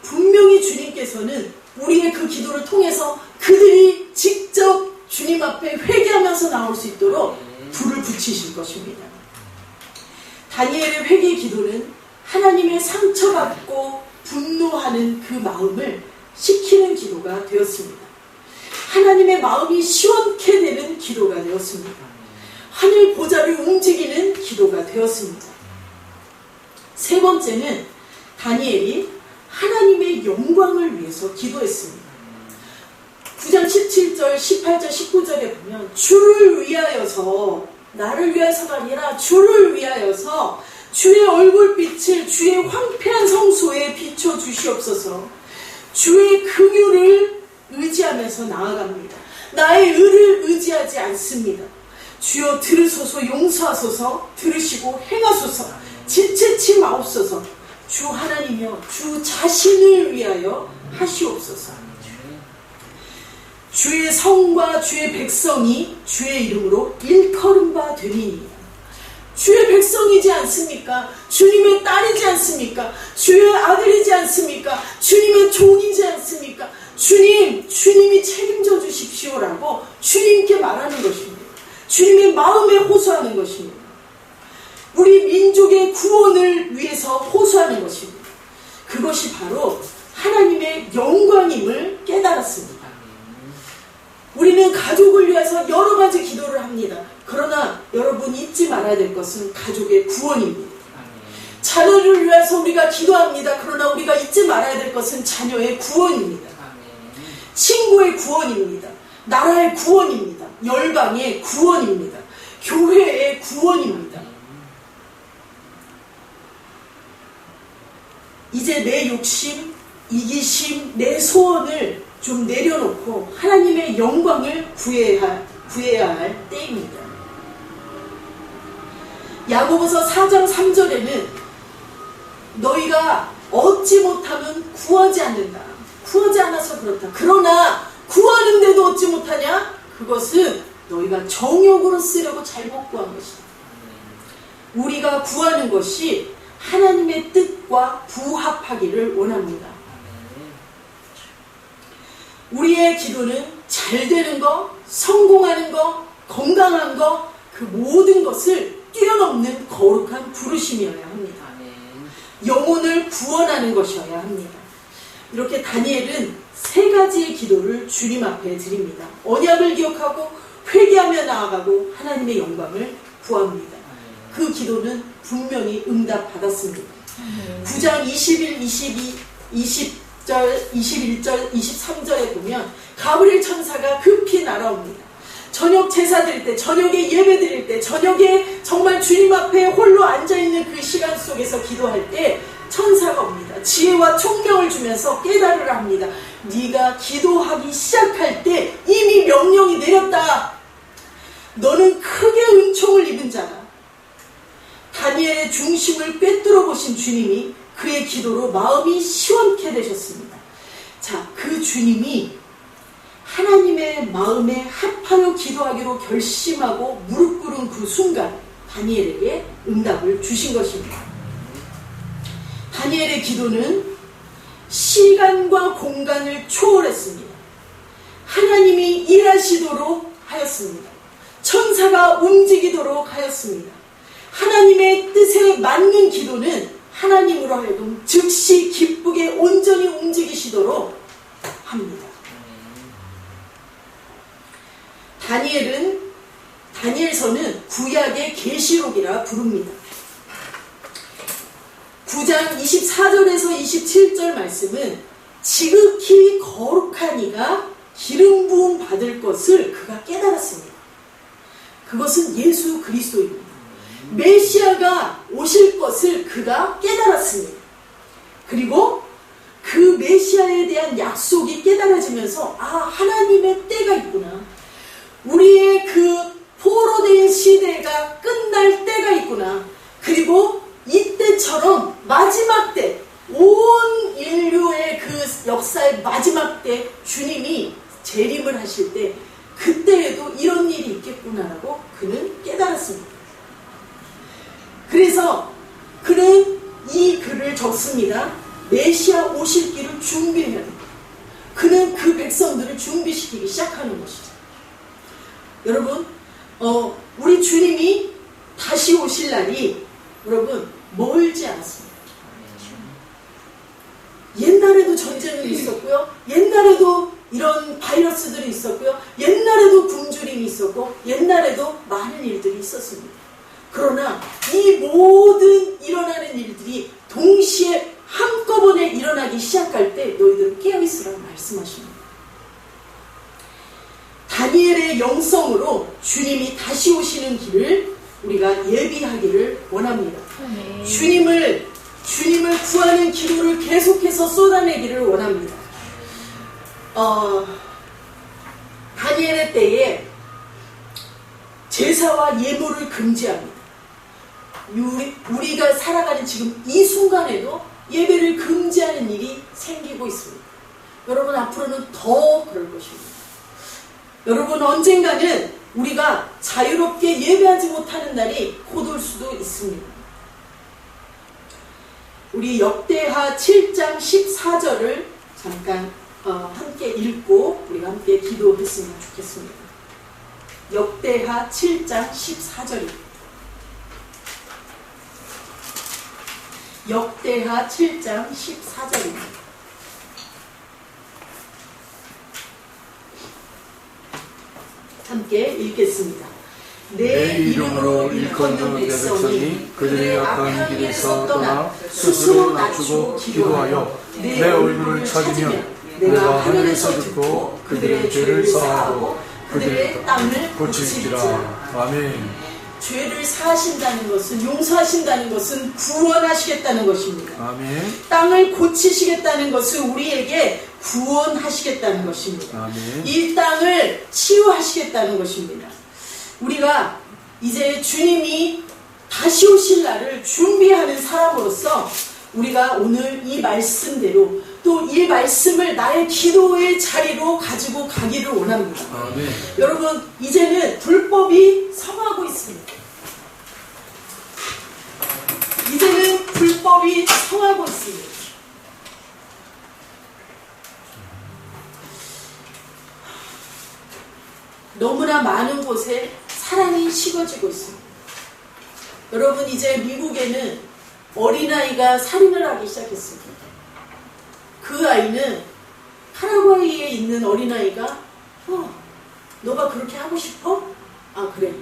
분명히 주님께서는 우리의 그 기도를 통해서 그들이 직접 주님 앞에 회개하면서 나올 수 있도록 불을 붙이실 것입니다. 다니엘의 회개 기도는 하나님의 상처받고 분노하는 그 마음을 식히는 기도가 되었습니다. 하나님의 마음이 시원케 되는 기도가 되었습니다. 하늘 보좌를 움직이는 기도가 되었습니다. 세 번째는 다니엘이 하나님의 영광을 위해서 기도했습니다. 9장 17절, 18절, 19절에 보면 주를 위하여서, 나를 위해서가 아니라 주를 위하여서 주의 얼굴빛을 주의 황폐한 성소에 비춰주시옵소서. 주의 긍휼을 의지하면서 나아갑니다. 나의 의를 의지하지 않습니다. 주여 들으소서, 용서하소서, 들으시고 행하소서, 지체치 마옵소서. 주 하나님이여 주 자신을 위하여 하시옵소서. 주의 성과 주의 백성이 주의 이름으로 일컬음 바 되니이다. 주의 백성이지 않습니까? 주님의 딸이지 않습니까? 주의 아들이지 않습니까? 주님의 종이지 않습니까? 주님이 책임져 주십시오라고 주님께 말하는 것입니다. 주님의 마음에 호소하는 것입니다. 우리 민족의 구원을 위해서 호소하는 것입니다. 그것이 바로 하나님의 영광임을 깨달았습니다. 우리는 가족을 위해서 여러 가지 기도를 합니다. 그러나 여러분 잊지 말아야 될 것은 가족의 구원입니다. 자녀를 위해서 우리가 기도합니다. 그러나 우리가 잊지 말아야 될 것은 자녀의 구원입니다. 친구의 구원입니다. 나라의 구원입니다. 열방의 구원입니다. 교회의 구원입니다. 이제 내 욕심, 이기심, 내 소원을 좀 내려놓고 하나님의 영광을 구해야 할 때입니다. 야고보서 4장 3절에는 너희가 얻지 못하면 구하지 않는다. 구하지 않아서 그렇다. 그러나 구하는데도 얻지 못하냐? 그것은 너희가 정욕으로 쓰려고 잘못 구한 것이다. 우리가 구하는 것이 하나님의 뜻과 부합하기를 원합니다. 우리의 기도는 잘 되는 거, 성공하는 거, 건강한 거, 그 모든 것을 뛰어넘는 거룩한 부르심이어야 합니다. 영혼을 구원하는 것이어야 합니다. 이렇게 다니엘은 3가지의 기도를 주님 앞에 드립니다. 언약을 기억하고 회개하며 나아가고 하나님의 영광을 구합니다. 그 기도는 분명히 응답받았습니다. 9장 21, 22, 20절, 21절, 23절에 보면 가브리엘 천사가 급히 날아옵니다. 저녁 제사 드릴 때, 저녁에 예배 드릴 때, 저녁에 정말 주님 앞에 홀로 앉아있는 그 시간 속에서 기도할 때 천사가 옵니다. 지혜와 총명을 주면서 깨달으라 합니다. 네가 기도하기 시작할 때 이미 명령이 내렸다. 너는 크게 은총을 입은 자다. 다니엘의 중심을 꿰뚫어 보신 주님이 그의 기도로 마음이 시원케 되셨습니다. 자, 그 주님이 하나님의 마음에 합하여 기도하기로 결심하고 무릎 꿇은 그 순간 다니엘에게 응답을 주신 것입니다. 다니엘의 기도는 시간과 공간을 초월했습니다. 하나님이 일하시도록 하였습니다. 천사가 움직이도록 하였습니다. 하나님의 뜻에 맞는 기도는 하나님으로 하여금 즉시 기쁘게 온전히 움직이시도록 합니다. 다니엘서는 구약의 계시록이라 부릅니다. 9장 24절에서 27절 말씀은 지극히 거룩한 이가 기름 부음 받을 것을 그가 깨달았습니다. 그것은 예수 그리스도입니다. 메시아가 오실 것을 그가 깨달았습니다. 그리고 그 메시아에 대한 약속이 깨달아지면서 하나님의 때가 있구나. 우리의 그 포로된 시대가 끝날 때가 있구나. 그리고 이때처럼 마지막 때, 온 인류의 그 역사의 마지막 때 주님이 재림을 하실 때 그때에도 이런 일이 있겠구나라고 그는 깨달았습니다. 그래서 그는 이 글을 적습니다. 메시아 오실 길을 준비해야 됩니다. 그는 그 백성들을 준비시키기 시작하는 것이죠. 여러분, 우리 주님이 다시 오실 날이 여러분 멀지 않았습니다. 옛날에도 전쟁이 있었고요. 옛날에도 이런 바이러스들이 있었고요. 옛날에도 굶주림이 있었고 옛날에도 많은 일들이 있었습니다. 그러나 이 모든 일어나는 일들이 동시에 한꺼번에 일어나기 시작할 때 너희들은 깨어있으라고 말씀하십니다. 다니엘의 영성으로 주님이 다시 오시는 길을 우리가 예비하기를 원합니다. 주님을 구하는 기도를 계속해서 쏟아내기를 원합니다. 다니엘의 때에 제사와 예물을 금지합니다. 우리가 살아가는 지금 이 순간에도 예배를 금지하는 일이 생기고 있습니다. 여러분, 앞으로는 더 그럴 것입니다. 여러분, 언젠가는 우리가 자유롭게 예배하지 못하는 날이 곧 올 수도 있습니다. 우리 역대하 7장 14절을 잠깐 함께 읽고 우리가 함께 기도했으면 좋겠습니다. 역대하 7장 14절입니다. 역대하 7장 14절입니다. 함께 읽겠습니다. 내 이름으로 일컫는 내 백성이 그들의 악한 길에서 떠나 스스로 낮추고 기도하여 내 얼굴을 찾으면 내가 하늘에서 듣고 그들의 죄를 사하고 그들의 땅을 고칠지라. 아멘. 죄를 사하신다는 것은, 용서하신다는 것은 구원하시겠다는 것입니다. 아멘. 땅을 고치시겠다는 것은 우리에게 구원하시겠다는 것입니다. 아멘. 이 땅을 치유하시겠다는 것입니다. 우리가 이제 주님이 다시 오실 날을 준비하는 사람으로서 우리가 오늘 이 말씀대로 또 이 말씀을 나의 기도의 자리로 가지고 가기를 원합니다. 아멘. 여러분, 이제는 불법이 성하고 있습니다. 이제는 불법이 성하고 있습니다. 너무나 많은 곳에 사랑이 식어지고 있습니다. 여러분, 이제 미국에는 어린아이가 살인을 하기 시작했습니다. 그 아이는 파라과이에 있는 어린아이가 너가 그렇게 하고 싶어? 아, 그래.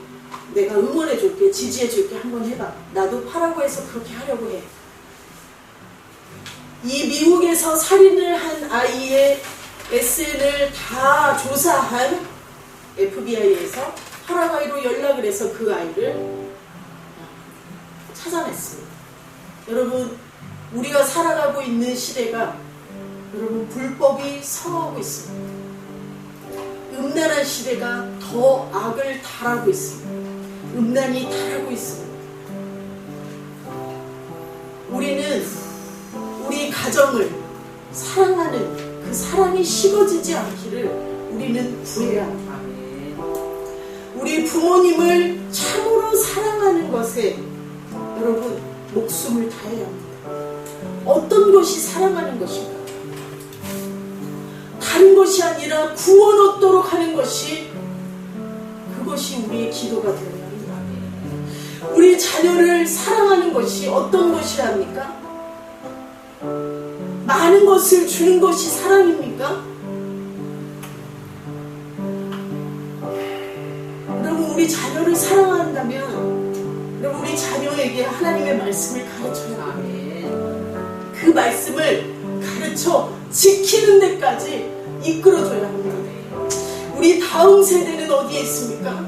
내가 응원해줄게. 지지해줄게. 한번 해봐. 나도 파라과이에서 그렇게 하려고 해. 이 미국에서 살인을 한 아이의 SN을 다 조사한 FBI에서 파라과이로 연락을 해서 그 아이를 찾아냈습니다. 여러분, 우리가 살아가고 있는 시대가 여러분 불법이 성하고 있습니다. 음란한 시대가 더 악을 달하고 있습니다. 음란이 달하고 있습니다. 우리는 우리 가정을 사랑하는 그 사랑이 식어지지 않기를 우리는 구해야 합니다. 우리 부모님을 참으로 사랑하는 것에 여러분 목숨을 다해야 합니다. 어떤 것이 사랑하는 것인가? 다른 것이 아니라 구원 얻도록 하는 것이 그것이 우리의 기도가 되어야 합니다. 우리 자녀를 사랑하는 것이 어떤 것이랍니까? 많은 것을 주는 것이 사랑입니까? 여러분, 우리 자녀를 사랑한다면 여러분, 우리 자녀에게 하나님의 말씀을 가르쳐야 합니다. 그 말씀을 가르쳐 지키는 데까지 이끌어줘야 합니다. 우리 다음 세대는 어디에 있습니까?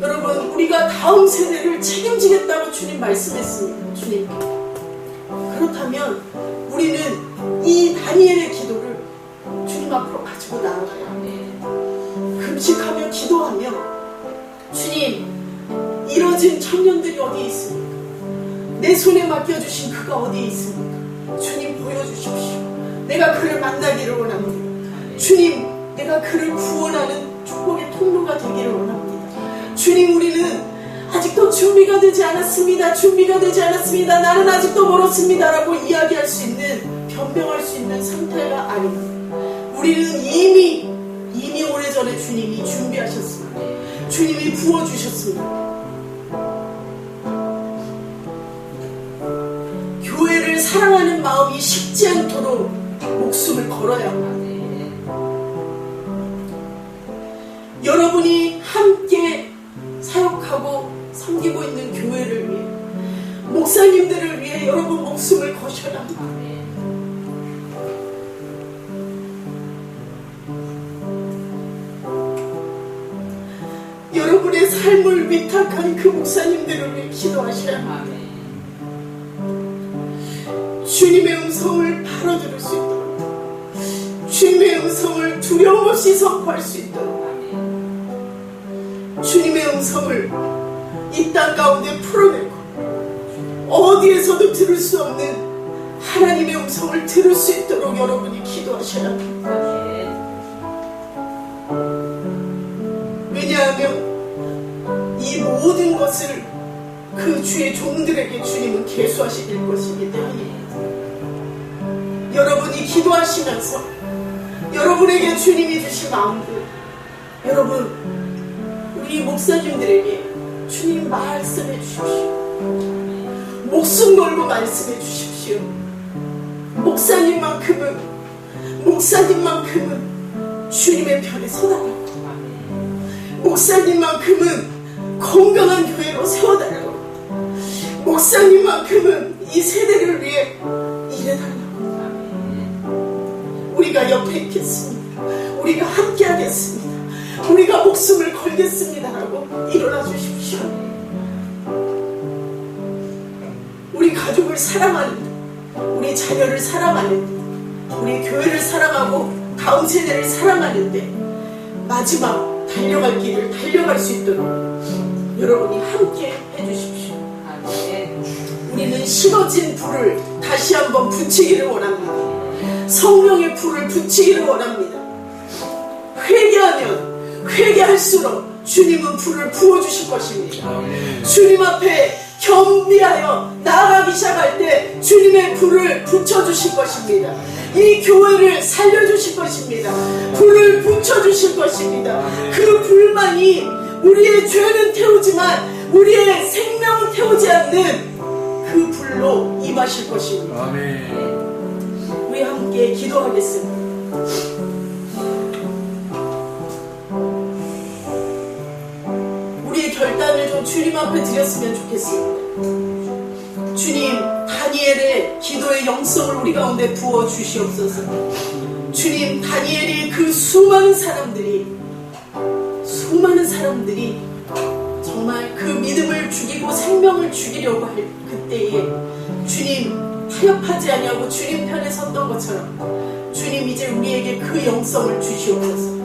여러분, 우리가 다음 세대를 책임지겠다고 주님 말씀했습니다. 주님께. 그렇다면 우리는 이 다니엘의 기도를 주님 앞으로 가지고 나아가야 합니다. 금식하며 기도하며 주님, 이뤄진 청년들이 어디에 있습니까? 내 손에 맡겨주신 그가 어디에 있습니까? 주님 보여주십시오. 내가 그를 만나기를 원합니다. 주님, 내가 그를 구원하는 축복의 통로가 되기를 원합니다. 주님, 우리는 아직도 준비가 되지 않았습니다. 준비가 되지 않았습니다. 나는 아직도 멀었습니다. 라고 이야기할 수 있는, 변명할 수 있는 상태가 아닙니다. 우리는 이미 오래전에 주님이 준비하셨습니다. 주님이 부어주셨습니다. 교회를 사랑하는 마음이 식지 않도록 목숨을 걸어야 합니다. 여러분이 함께 사역하고 섬기고 있는 교회를 위해, 목사님들을 위해 여러분 목숨을 거셔야 합니다. 여러분의 삶을 위탁한 그 목사님들을 위해 기도하셔야 합니다. 주님의 음성을 바로 들을 수 있도록, 주님의 음성을 두려움 없이 선포할 수 있도록, 주님의 음성을 이 땅 가운데 풀어내고 어디에서도 들을 수 없는 하나님의 음성을 들을 수 있도록 여러분이 기도하셔야 합니다. 왜냐하면 이 모든 것을 그 주의 종들에게 주님은 계수하실 것이기 때문입니다. 여러분이 기도하시면서 여러분에게 주님이 주신 마음들, 여러분 우리 목사님들에게 주님 말씀해 주십시오. 목숨 걸고 말씀해 주십시오. 목사님만큼은 주님의 편에 서달라고, 목사님만큼은 건강한 교회로 세워달라고, 목사님만큼은 이 세대를 위해 일해달라고. 우리가 옆에 있겠습니다. 우리가 함께 하겠습니다. 우리가 목숨을 걸겠습니다라고 일어나 주십시오. 우리 가족을 사랑하는, 우리 자녀를 사랑하는, 우리 교회를 사랑하고 다음 세대를 사랑하는데 마지막 달려갈 길을 달려갈 수 있도록 여러분이 함께 해주십시오. 우리는 식어진 불을 다시 한번 붙이기를 원합니다. 성령의 불을 붙이기를 원합니다. 회개하면 회개할수록 주님은 불을 부어주실 것입니다. 주님 앞에 겸비하여 나아가기 시작할 때 주님의 불을 붙여주실 것입니다. 이 교회를 살려주실 것입니다. 불을 붙여주실 것입니다. 그 불만이 우리의 죄는 태우지만 우리의 생명은 태우지 않는 그 불로 임하실 것입니다. 아멘. 우리 함께 기도하겠습니다. 우리의 결단을 좀 주님 앞에 드렸으면 좋겠습니다. 주님, 다니엘의 기도의 영성을 우리 가운데 부어 주시옵소서. 주님, 다니엘이 그 수많은 사람들이 정말 그 믿음을 죽이고 생명을 죽이려고 할 그때에 주님 타협하지 아니하고 주님 편에 섰던 것처럼 주님 이제 우리에게 그 영성을 주시옵소서.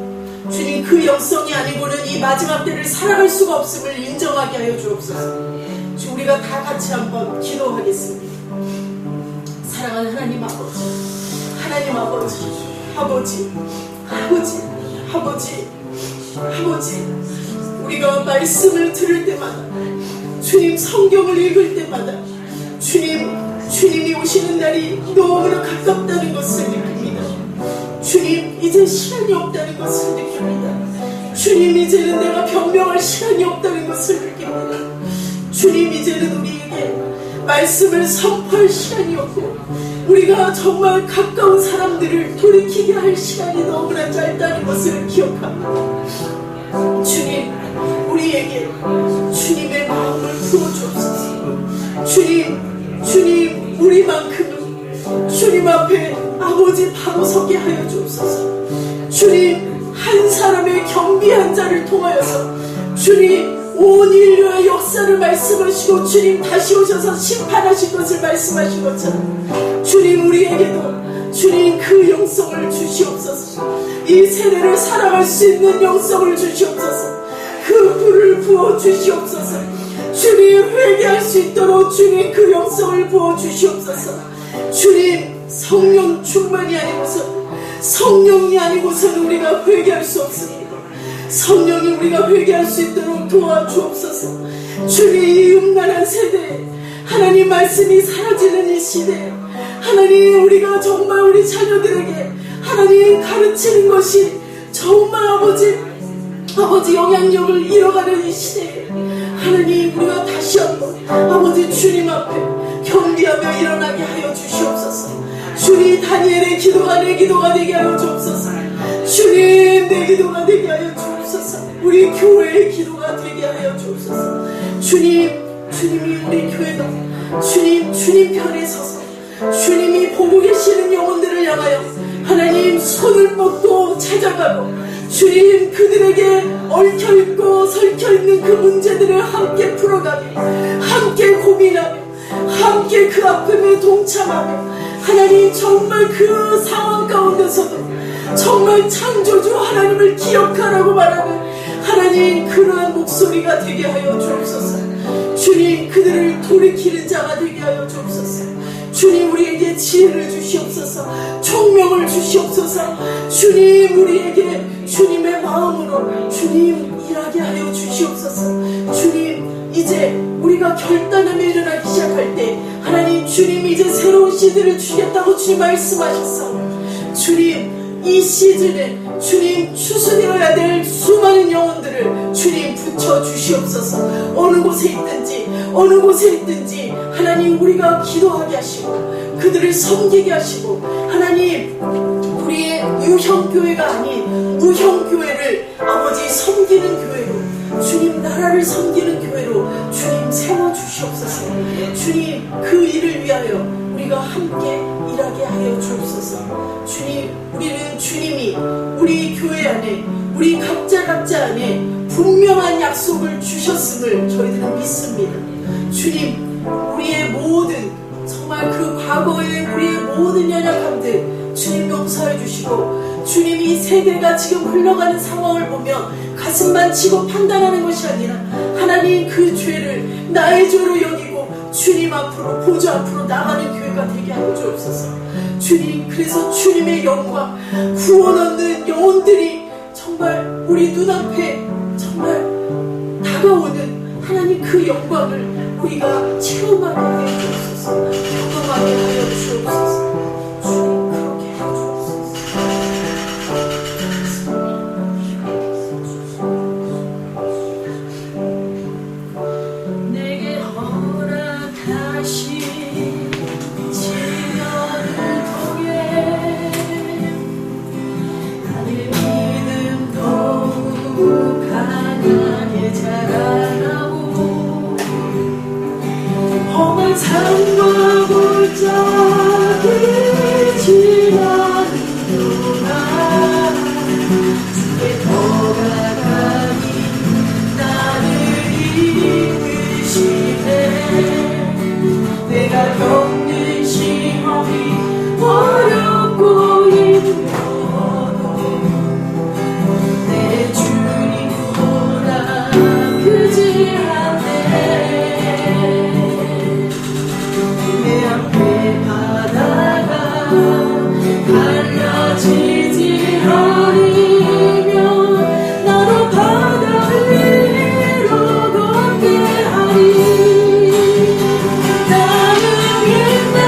주님, 그 영성이 아니고는 이 마지막 때를 살아갈 수가 없음을 인정하게 하여 주옵소서. 주님, 우리가 다 같이 한번 기도하겠습니다. 사랑하는 하나님 아버지, 하나님 아버지, 아버지, 우리가 말씀을 들을 때마다, 주님 성경을 읽을 때마다 주님이 오시는 날이 너무나 가깝다는 것을 느낍니다. 주님, 이제 시간이 없다는 것을 느낍니다. 주님, 이제는 내가 변명할 시간이 없다는 것을 느낍니다. 주님, 이제는 우리에게 말씀을 선포할 시간이 없고 우리가 정말 가까운 사람들을 돌이키게 할 시간이 너무나 짧다는 것을 기억합니다. 주님, 우리에게 주님의 마음을 부어주옵소서. 주님, 우리만큼은 주님 앞에 아버지 바로 서게 하여 주옵소서. 주님, 한 사람의 겸비한 자를 통하여서 주님 온 인류의 역사를 말씀하시고 주님 다시 오셔서 심판하실 것을 말씀하신 것처럼 주님, 우리에게도 주님 그 영성을 주시옵소서. 이 세대를 살아갈 수 있는 영성을 주시옵소서. 그 불을 부어 주시옵소서. 주님, 회개할 수 있도록 주님 그 영성을 부어 주시옵소서. 주님, 성령 충만이 아니고서는 우리가 회개할 수 없습니다. 성령이 우리가 회개할 수 있도록 도와주옵소서. 주님, 이 음란한 세대에 하나님 말씀이 사라지는 이 시대에 하나님, 우리가 정말 우리 자녀들에게 하나님 가르치는 것이 정말 아버지 영향력을 잃어가는 이 시대에 하나님, 우리가 다시 한번 아버지 주님 앞에 겸비하며 일어나게 하여 주시옵소서. 주님, 다니엘의 기도가 내 기도가 되게 하여 주옵소서. 주님, 내 기도가 되게 하여 주옵소서. 우리 교회의 기도가 되게 하여 주옵소서. 주님이 우리 교회다. 주님 편에 서서 주님이 보고 계시는 영혼들을 향하여 하나님 손을 뻗고 찾아가고 주님, 그들에게 얽혀있고 설켜있는 그 문제들을 함께 풀어가며 함께 고민하며 함께 그 아픔에 동참하며 하나님, 정말 그 상황 가운데서도 정말 창조주 하나님을 기억하라고 말하는 하나님, 그러한 목소리가 되게 하여 주옵소서. 주님, 그들을 돌이키는 자가 되게 하여 주옵소서. 주님, 우리에게 지혜를 주시옵소서. 총명을 주시옵소서. 주님, 우리에게 주님의 마음으로 주님 일하게 하여 주시옵소서. 주님, 이제 우리가 결단하며 일어나기 시작할 때 하나님, 주님 이제 새로운 시대를 주겠다고 주님 말씀하셨어. 주님, 이 시즌에 주님 추수되어야 될 수많은 영혼들을 주님 붙여주시옵소서. 어느 곳에 있든지 하나님, 우리가 기도하게 하시고 그들을 섬기게 하시고 하나님, 우리의 유형교회가 아닌 무형교회를 아버지 섬기는 교회로 주님, 나라를 섬기는 교회로 주님 세워주시옵소서. 주님, 그 일을 위하여 우리가 함께 일하게 하여 주옵소서. 주님, 우리는 주님이 우리 교회 안에 우리 각자 안에 분명한 약속을 주셨음을 저희들은 믿습니다. 주님, 우리의 모든 정말 그 과거의 우리의 모든 연약함들 주님 용서해 주시고 주님, 이 세대가 지금 흘러가는 상황을 보며 가슴만 치고 판단하는 것이 아니라 하나님, 그 죄를 나의 죄로 여기고 주님 앞으로 보좌 앞으로 나가는 교회가 되게 하여 주옵소서. 주님, 그래서 주님의 영광, 구원 얻는 영혼들이 정말 우리 눈앞에 정말 다가오는 하나님 그 영광을 우리가 체험하게 하여 주옵소서. 경험하게 하여 주옵소서. 주님, 그렇게 하여 주옵소서. 내게 허락하신 지면을 통해 나의 믿음 더욱 강하게 자라나고 험한 산과 골짜기 지나는구나. 주께 더 가까이 나를 이끄시네. 내가 겪는 시험이 어렵고 힘들어도 내 주님보다 크지 않네. 내 앞에 바다가 갈라지지 않으면 나도 바다를 위로 걷게 하리. 나는 믿네.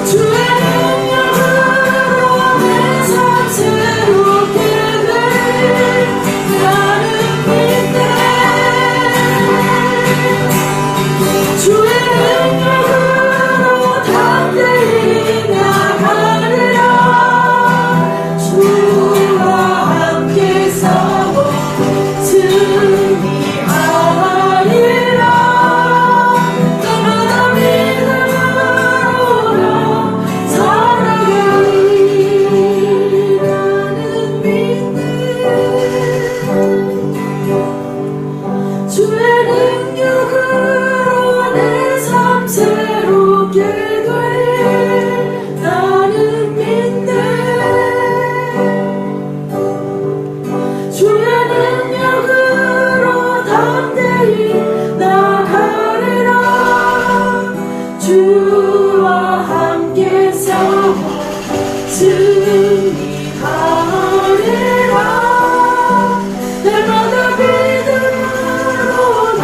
주의 능력으로 내 삶 새롭게 돼. 나는 믿네. 주의 능력으로 담대히 나가리라. 주와 함께 싸워 승리하리라. 날마다 믿음으로 나 살아가리. 나는 믿네. 주의 능력으로 내 삶 새롭게 돼. 나는 믿네. 주의 능력으로 담대히 나가리라. 주와 함께 싸워 승리하리라. 날마다 믿음으로 나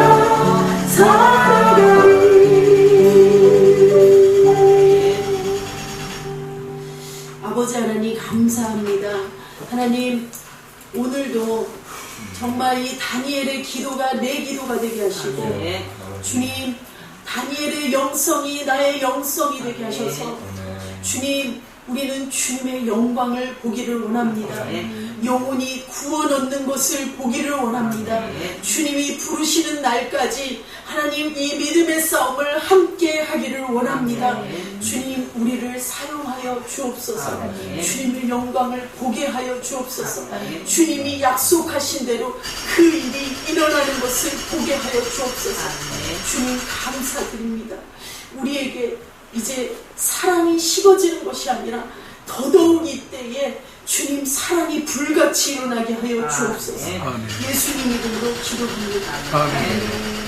살아가리. 아버지 하나님 감사합니다. 하나님, 오늘도 정말 이 다니엘의 기도가 내 기도가 되게 하시고 주님, 다니엘의 영성이 나의 영성이 되게 하셔서 주님, 우리는 주님의 영광을 보기를 원합니다. 영혼이 구원 얻는 것을 보기를 원합니다. 주님이 부르시는 날까지 하나님 이 믿음의 싸움을 함께 하기를 원합니다. 주님, 우리를 사용하여 주옵소서. 주님의 영광을 보게 하여 주옵소서. 주님이 약속하신 대로 그 일이 일어나는 것을 보게 하여 주옵소서. 주님 감사드립니다. 우리에게 이제 사랑이 식어지는 것이 아니라 더더욱 이때에 주님 사랑이 불같이 일어나게 하여 주옵소서. 예수님 이름으로 기도합니다. 아멘.